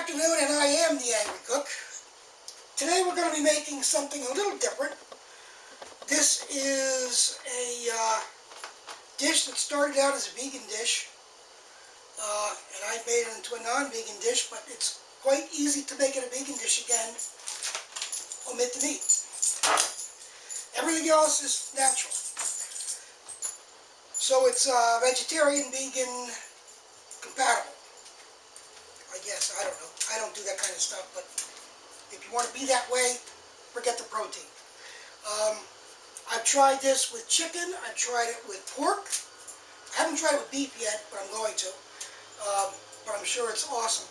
afternoon, and I am the Angry Cook. Today we're going to be making something a little different. This is a dish that started out as a vegan dish, and I made it into a non-vegan dish, but it's quite easy to make it a vegan dish again. Omit the meat. Everything else is natural. So it's vegetarian, vegan, compatible. I guess, I don't know. I don't do that kind of stuff, but if you want to be that way, forget the protein. I've tried this with chicken. I've tried it with pork. I haven't tried it with beef yet, but I'm going to. But I'm sure it's awesome.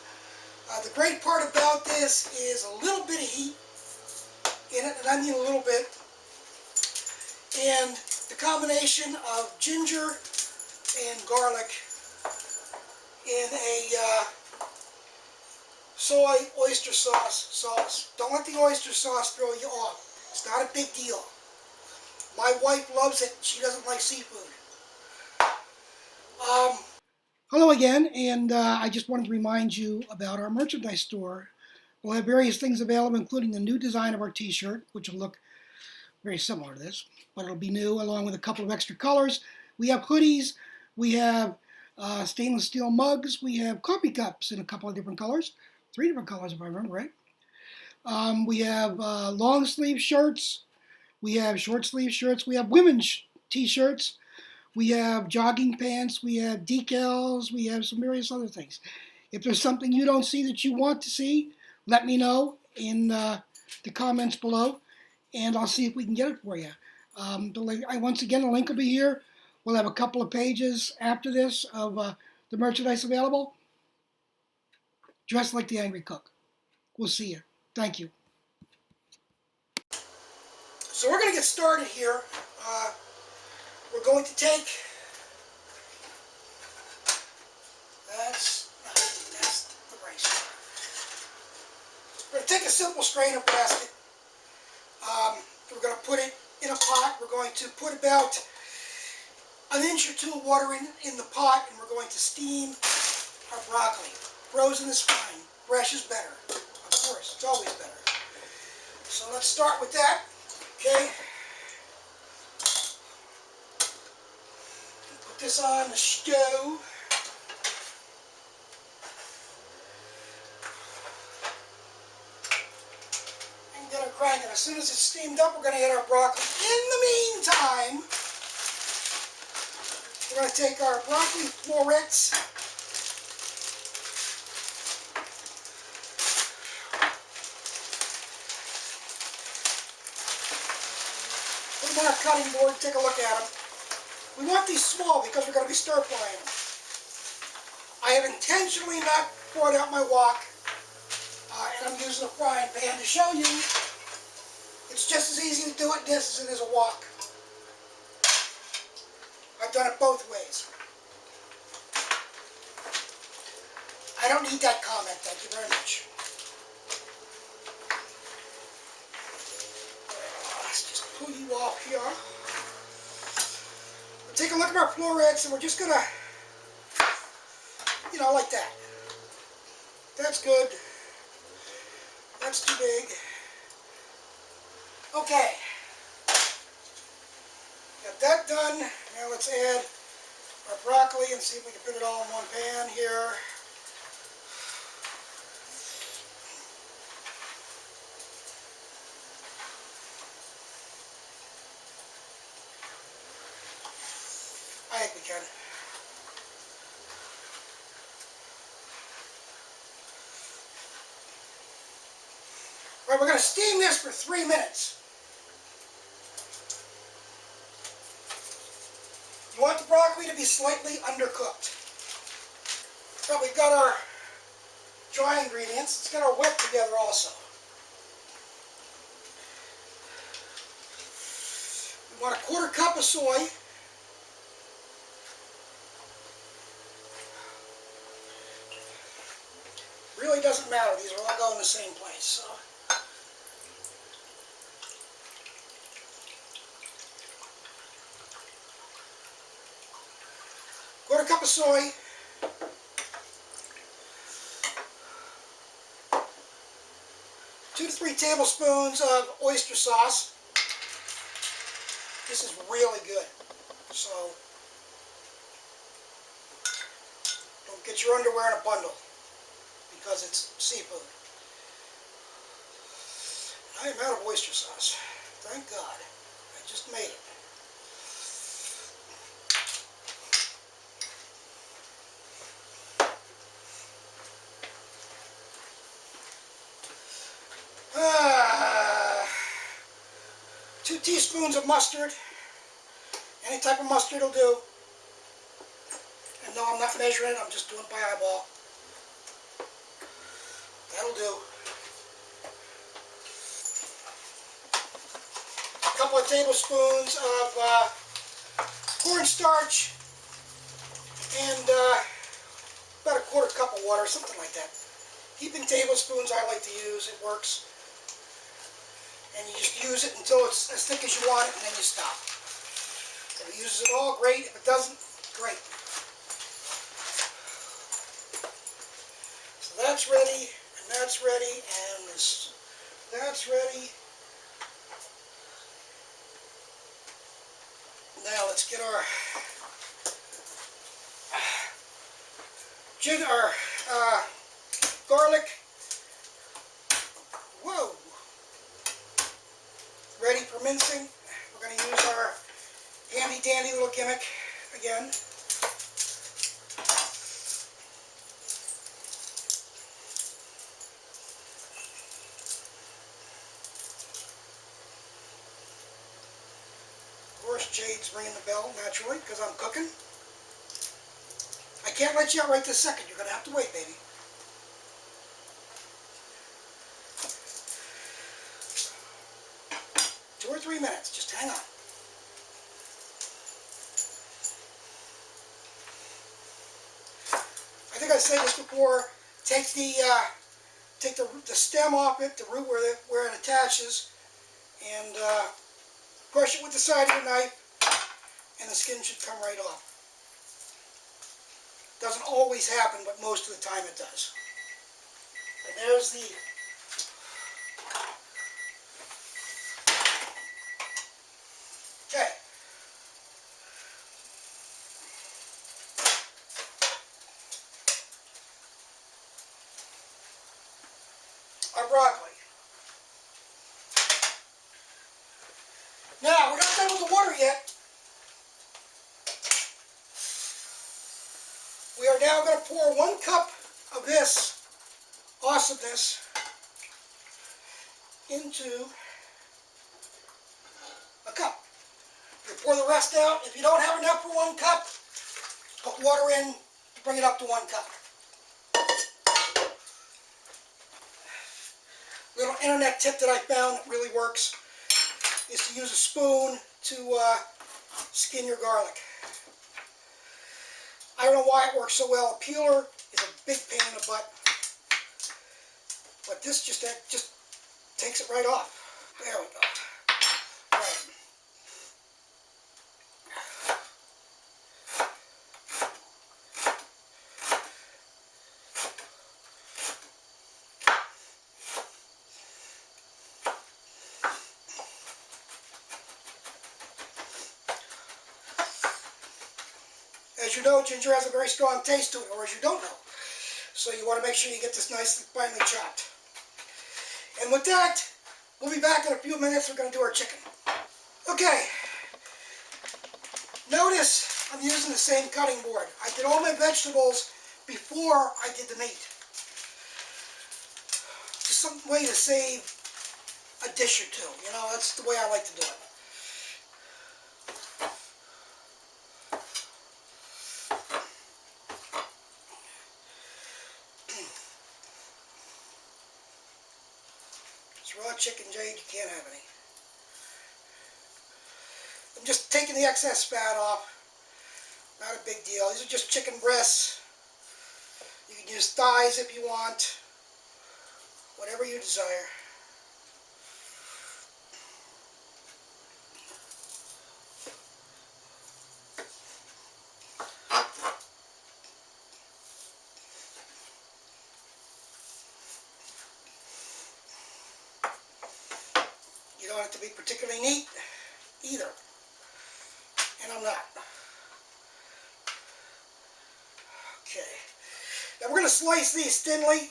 The great part about this is a little bit of heat in it, and I mean a little bit. And the combination of ginger and garlic in a soy oyster sauce. Don't let the oyster sauce throw you off. It's not a big deal. My wife loves it. She doesn't like seafood. Hello again, and I just wanted to remind you about our merchandise store. We'll have various things available, including the new design of our t-shirt, which will look very similar to this, but it'll be new, along with a couple of extra colors. We have hoodies. We have stainless steel mugs. We have coffee cups in a couple of different colors. 3 different colors, if I remember right. We have long sleeve shirts. We have short sleeve shirts. We have women's t-shirts. We have jogging pants. We have decals. We have some various other things. If there's something you don't see that you want to see, let me know in the comments below, and I'll see if we can get it for you. Once again, the link will be here. We'll have a couple of pages after this of the merchandise available. Dress like the Angry Cook. We'll see you. Thank you. So we're going to get started here. We're going to take, that's the rice. We're going to take a simple strainer basket. We're going to put it in a pot. We're going to put about an inch or 2 of water in the pot, and we're going to steam our broccoli. Frozen is fine. Fresh is better. Of course, it's always better. So let's start with that. Okay. Put this on the stove. And get it cranking. As soon as it's steamed up, we're going to add our broccoli. In the meantime, we're going to take our broccoli florets. Put them on our cutting board, take a look at them. We want these small because we're going to be stir frying them. I have intentionally not brought out my wok, and I'm using a frying pan to show you it's just as easy to do it this as it is a wok. I've done it both ways. I don't need that comment, thank you very much. Let's just pull you off here. We'll take a look at our florets, and we're just going to, like that. That's good. That's too big. Okay. Got that done. Now let's add our broccoli and see if we can put it all in one pan here. I think we can. All right, we're going to steam this for 3 minutes. You want the broccoli to be slightly undercooked. But we've got our dry ingredients. Let's get our wet together also. We want a 1/4 cup of soy. Really doesn't matter. These are all going in the same place. So. 1/4 cup of soy. 3 tablespoons of oyster sauce. This is really good. So don't get your underwear in a bundle because it's seafood. I am out of oyster sauce. Thank God. I just made it. Ah, 2 teaspoons of mustard. Any type of mustard will do. And no, I'm not measuring it. I'm just doing it by eyeball. That'll do. A couple of tablespoons of cornstarch and about a quarter cup of water, something like that. Keep in tablespoons, I like to use. It works. And you just use it until it's as thick as you want it, and then you stop. If it uses it all, great. If it doesn't, great. So that's ready, and that's ready, and that's ready. Now let's get our garlic. Whoa! Ready for mincing. We're going to use our handy dandy little gimmick again. Of course, Jade's ringing the bell naturally because I'm cooking. I can't let you out right this second. You're going to have to wait, baby. Two or 3 minutes. Just hang on. I think I said this before. Take the stem off it, the root where it attaches, and brush it with the side of your knife, and the skin should come right off. Doesn't always happen, but most of the time it does. And there's the okay. Our broccoli. Now, we're not done with the water yet. We are now going to pour 1 cup of this awesomeness into a cup. You pour the rest out. If you don't have enough for 1 cup, put water in to bring it up to 1 cup. Little internet tip that I found that really works is to use a spoon to skin your garlic. I don't know why it works so well. A peeler is a big pain in the butt, but this just takes it right off. There we go. All right. As you know, ginger has a very strong taste to it, or as you don't know. So you want to make sure you get this nice and finely chopped. And with that, we'll be back in a few minutes. We're going to do our chicken. Okay. Notice I'm using the same cutting board. I did all my vegetables before I did the meat. Just some way to save a dish or two. You know, that's the way I like to do it. Raw chicken, Jade, you can't have any. I'm just taking the excess fat off. Not a big deal. These are just chicken breasts. You can use thighs if you want. Whatever you desire. want it to be particularly neat either. And I'm not. Okay. Now we're going to slice these thinly,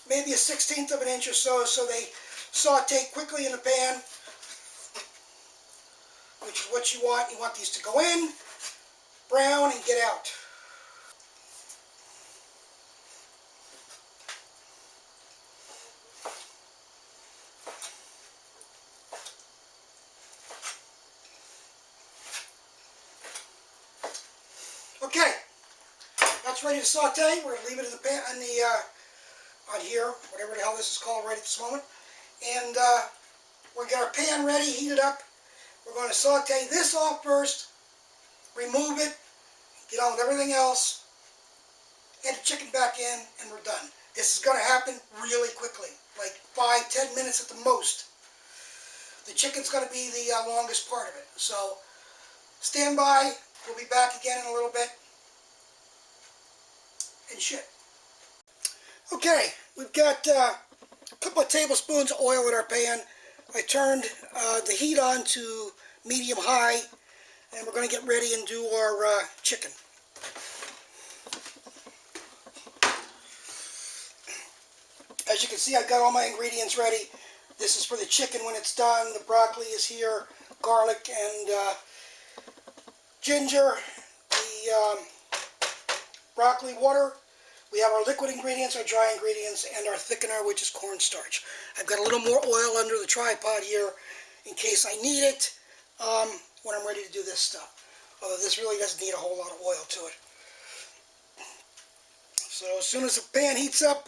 maybe a 1/16 of an inch or so they saute quickly in the pan, which is what you want. You want these to go in, brown, and get out. Okay, that's ready to saute. We're going to leave it in the pan, on here, whatever the hell this is called right at this moment. And we're going to get our pan ready, heat it up. We're going to saute this off first, remove it, get on with everything else, add the chicken back in, and we're done. This is going to happen really quickly, like 5-10 minutes at the most. The chicken's going to be the longest part of it. So stand by. We'll be back again in a little bit. And shit. Okay, we've got a couple of tablespoons of oil in our pan. I turned the heat on to medium-high, and we're going to get ready and do our chicken. As you can see, I've got all my ingredients ready. This is for the chicken when it's done. The broccoli is here, garlic and ginger, the broccoli water. We have our liquid ingredients, our dry ingredients, and our thickener, which is cornstarch. I've got a little more oil under the tripod here in case I need it when I'm ready to do this stuff. Although this really doesn't need a whole lot of oil to it. So as soon as the pan heats up,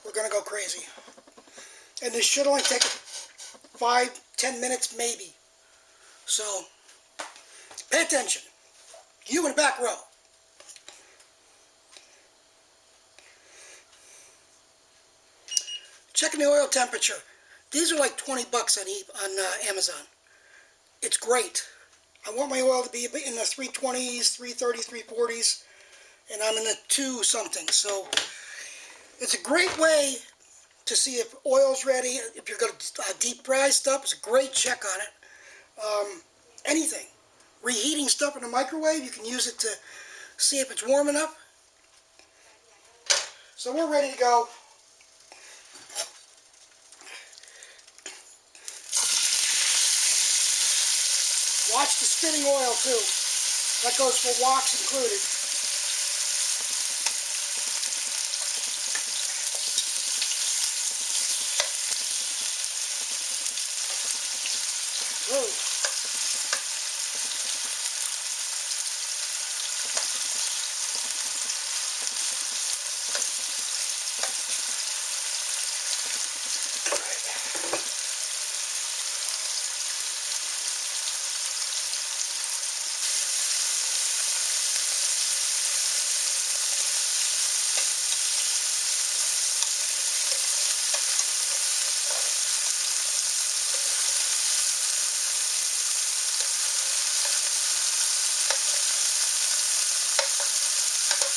we're going to go crazy. And this should only take 5-10 minutes maybe. So pay attention. You in the back row. Checking the oil temperature. These are like 20 bucks on Amazon. It's great. I want my oil to be in the 320s, 330s, 340s, and I'm in the 2 something. So it's a great way to see if oil's ready. If you're going to deep fry stuff, it's a great check on it. Anything. Reheating stuff in the microwave, you can use it to see if it's warm enough. So we're ready to go. Watch the spinning oil too. That goes for woks included. Ooh.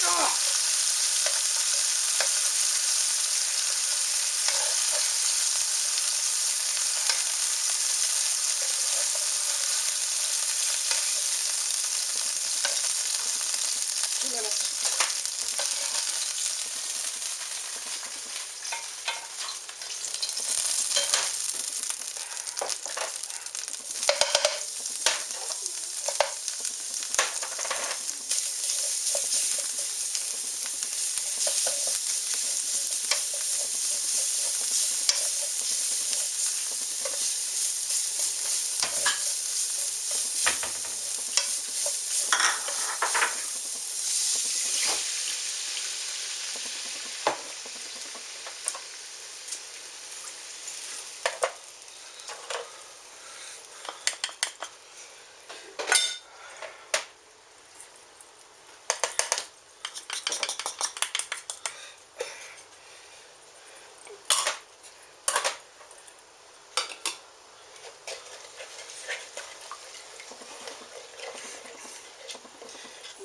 Ah. 2 minutes.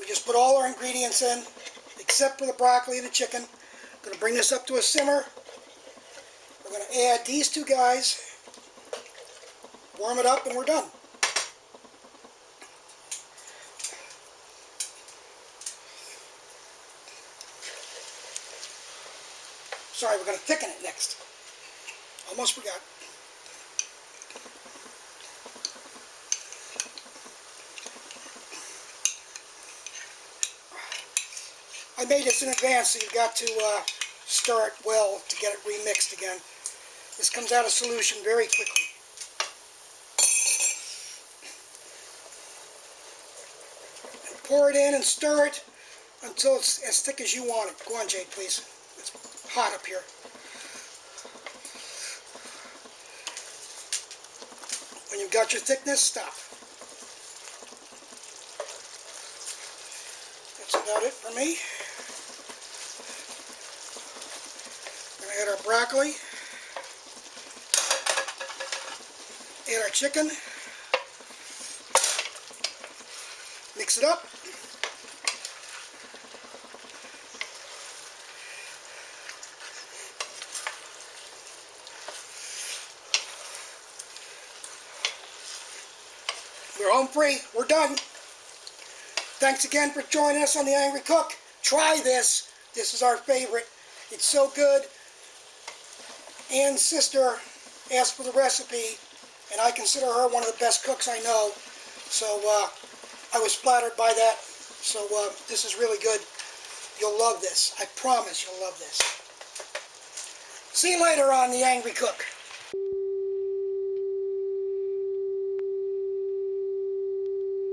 We just put all our ingredients in, except for the broccoli and the chicken. I'm going to bring this up to a simmer. We're We're going to add these two guys, warm it up, and we're done. Sorry, we're going to thicken it next. Almost forgot. I made this in advance, so you've got to stir it well to get it remixed again. This comes out of solution very quickly. And pour it in and stir it until it's as thick as you want it. Go on, Jade, please. It's hot up here. When you've got your thickness, stop. That's about it for me. We're going to add our broccoli. Add our chicken. Mix it up. We're home free. We're done. Thanks again for joining us on The Angry Cook. Try this. This is our favorite. It's so good. Ann's sister asked for the recipe, and I consider her one of the best cooks I know. So I was flattered by that. So this is really good. You'll love this. I promise you'll love this. See you later on The Angry Cook.